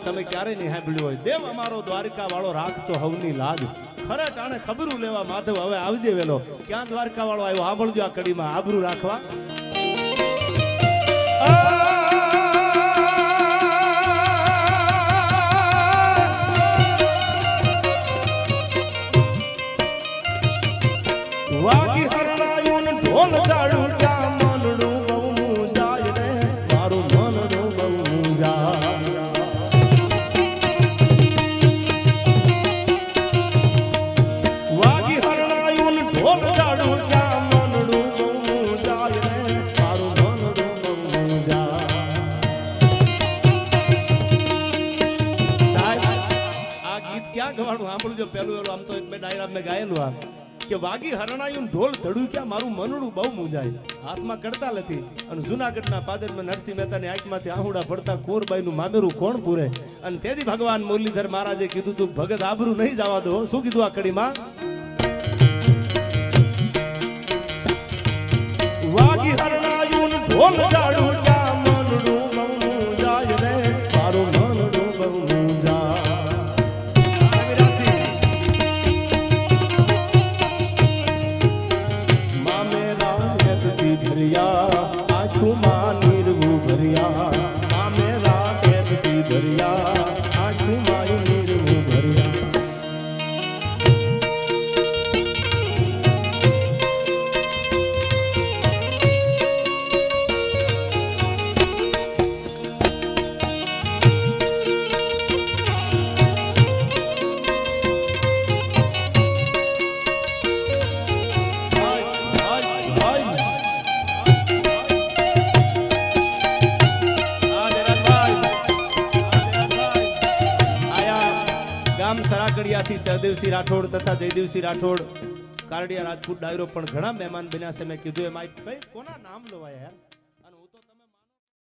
તમે ક્યારે નહીં સાંભળ્યું હોય. દેવ અમારો દ્વારકા વાળો રાખતો હવની લાજ. ખરે ટાણે ખબરું લેવા માધવ હવે આવજે વેલો. ક્યાં દ્વારકા વાળો આવ્યો સાંભળજો આ કડીમાં આબરૂ રાખવા. વાગી હરણાયું ઢોલ જાડું ક્યાં મનડું બહુ જાય રે મારું મનડું બહુ જાય. વાગી હરણાયું ઢોલ જાડું ક્યાં મનડું બહુ જાય રે મારું મનડું બહુ જાય. સાહેબ આ ગીત ક્યાં ગવાનું સાંભળજો. પેલું એલું આમ તો એક બે ડાયરા મેં ગાયેલું આ કે વાગી હરણાયું ઢોલ ધડું ક્યાં મારું મનડું બહુ મૂંઝાય. હાથમાં કરતા નથી અને જુનાગઢના પાદરમાં નરસિંહ મહેતાની આંખમાંથી આહુડા પડતા કોરબાઈનું મામેરું કોણ પૂરે. અને તેથી ભગવાન મુરલીધર મહારાજે કીધું તું ભગત આબરૂ નહીં જવા દો. શું કીધું આ કડીમાં? વાગી હરણાયું ઢોલ જાડું ક્યાં મનડું બહુ મૂંઝાય રે મારું મનડું બહુ મૂંઝાય. આંખુમાં નીરવું ભર્યા મામેરા કેદથી ભર્યા આંખુમાં નીરવું ભર્યા. સરાકડિયાથી સહદેવસિંહ રાઠોડ તથા જયદેવસિંહ રાઠોડ કારડિયા રાજપૂત ડાયરો પણ ઘણા મહેમાન બન્યા છે. મેં કીધું એમાં કઈ કોના નામ લેવાય યાર.